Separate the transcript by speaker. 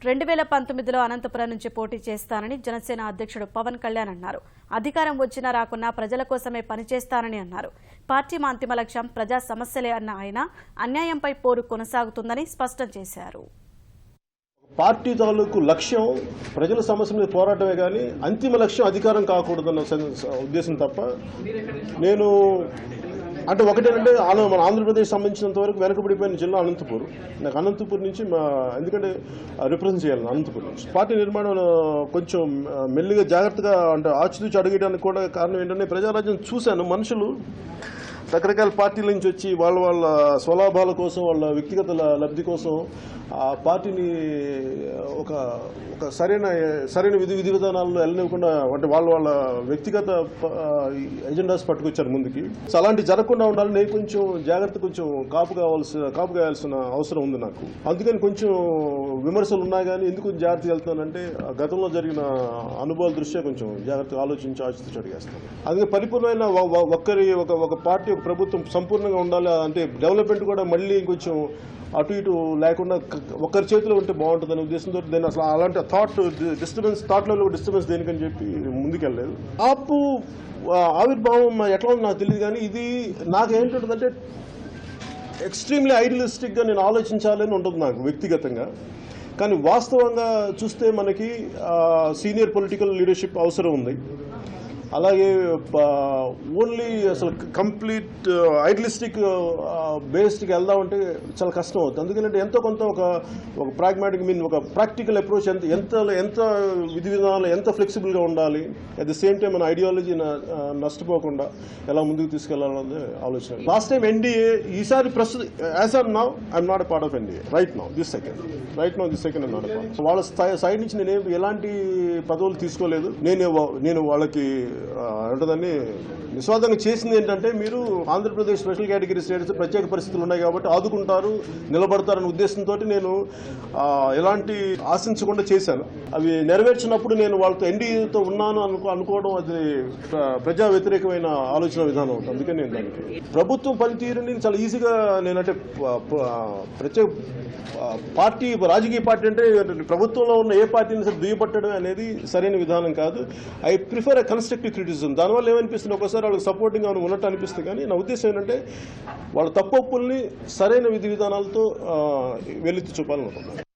Speaker 1: 2019లో అనంతపురం నుంచి పోటీ చేస్తానని జనసేన అధ్యక్షుడు పవన్ కళ్యాణ్ అన్నారు. అధికారం వచ్చినా రాకున్నా ప్రజల కోసమే పనిచేస్తానని అన్నారు. పార్టీ మా అంతిమ లక్ష్యం ప్రజా సమస్యలే అన్న ఆయన అన్యాయంపై పోరు కొనసాగుతుందని స్పష్టం చేశారు.
Speaker 2: పార్టీ తాలూకు లక్ష్యం ప్రజల సమస్యల మీద పోరాటమే కానీ అంతిమ లక్ష్యం అధికారం కాకూడదన్న ఉద్దేశం తప్ప నేను అంటే ఒకటేనంటే మన ఆంధ్రప్రదేశ్ సంబంధించినంత వరకు వెనకబడిపోయిన జిల్లా అనంతపూర్. నాకు అనంతపూర్ నుంచి ఎందుకంటే రిప్రజెంట్ చేయాలి అనంతపూర్ నుంచి. పార్టీ నిర్మాణం కొంచెం మెల్లిగా జాగ్రత్తగా అంటే ఆచితూచి అడిగడానికి కూడా కారణం ఏంటంటే ప్రజారాజ్యం చూశాను. మనుషులు రకరకాల పార్టీల నుంచి వచ్చి వాళ్ళ స్వలాభాల కోసం వాళ్ళ వ్యక్తిగత లబ్ధి కోసం ఆ పార్టీని ఒక సరైన విధి విధానాల్లో వెళ్ళనివ్వకుండా అంటే వాళ్ళ వ్యక్తిగత ఎజెండాస్ పట్టుకొచ్చారు ముందుకి. అలాంటి జరగకుండా ఉండాలని నేను కొంచెం జాగ్రత్త కాపు కాయాల్సిన అవసరం ఉంది నాకు. అందుకని కొంచెం విమర్శలు ఉన్నాయి కానీ ఎందుకు జాగ్రత్తగా వెళ్తున్నానంటే గతంలో జరిగిన అనుభవాల దృష్ట్యా కొంచెం జాగ్రత్తగా ఆలోచించి ఆచితూచి అడిగేస్తాను. అందుకే పరిపూర్ణమైన ఒక పార్టీ ఒక ప్రభుత్వం సంపూర్ణంగా ఉండాలి అంటే డెవలప్మెంట్ కూడా మళ్ళీ కొంచెం అటు ఇటు లేకుండా ఒకరి చేతిలో ఉంటే బాగుంటుందనే ఉద్దేశంతో నేను అసలు అలాంటి థాట్లో డిస్టర్బెన్స్ దేనికని చెప్పి ముందుకెళ్ళలేదు. ఆవిర్భావం ఎట్లా ఉందో నాకు తెలియదు కానీ ఇది నాకేంటుందంటే ఎక్స్ట్రీమ్లీ ఐడియలిస్టిక్గా నేను ఆలోచించాలని ఉంటుంది నాకు వ్యక్తిగతంగా. కానీ వాస్తవంగా చూస్తే మనకి సీనియర్ పొలిటికల్ లీడర్షిప్ అవసరం ఉంది. అలాగే ఓన్లీ అసలు కంప్లీట్ ఐడియలిస్టిక్ బేస్డ్కి వెళ్దామంటే చాలా కష్టం అవుతుంది. ఎందుకంటే ఎంతో కొంత ఒక ప్రాగ్మాటిక్ ఒక ప్రాక్టికల్ అప్రోచ్ ఎంత విధి విధానాలు ఎంత ఫ్లెక్సిబుల్గా ఉండాలి, అట్ ది సేమ్ టైం మన ఐడియాలజీ నష్టపోకుండా ఎలా ముందుకు తీసుకెళ్లాలనే ఆలోచన. లాస్ట్ టైం ఎన్డీఏ, ఈసారి ప్రస్తుతం as of now I'm not a part of NDA right now this second I'm not a part. వాళ్ళ సైడ్ నుంచి నేను ఎలాంటి పదవులు తీసుకోలేదు. నేను వాళ్ళకి అంటదాన్ని నిస్వార్థంగా చేసింది ఏంటంటే మీరు ఆంధ్రప్రదేశ్ స్పెషల్ కేటగిరీ స్టేటస్ ప్రత్యేక పరిస్థితులు ఉన్నాయి కాబట్టి ఆదుకుంటారు, నిలబడతారనే ఉద్దేశంతో నేను ఎలాంటి ఆశించకుండా చేశాను. అవి నెరవేర్చినప్పుడు నేను వాళ్ళతో ఎన్డీఏతో ఉన్నాను అనుకోవడం అది ప్రజా వ్యతిరేకమైన ఆలోచన విధానం అవుతుంది. అందుకని నేను దానికి ప్రభుత్వం పనితీరుని చాలా ఈజీగా నేనంటే ప్రత్యేక పార్టీ రాజకీయ పార్టీ అంటే ప్రభుత్వంలో ఉన్న ఏ పార్టీని సరే దుయ్యపట్టడం అనేది సరైన విధానం కాదు. I prefer a constructive criticism. దానివల్ల ఏమనిపిస్తుంది, ఒకసారి వాళ్ళకి సపోర్టింగ్గా ఉన్నట్టు అనిపిస్తుంది. కానీ నా ఉద్దేశం ఏంటంటే వాళ్ళ తప్పుల్ని సరైన విధి విధానాలతో వెలితి చూపాలనుకుంటున్నాను.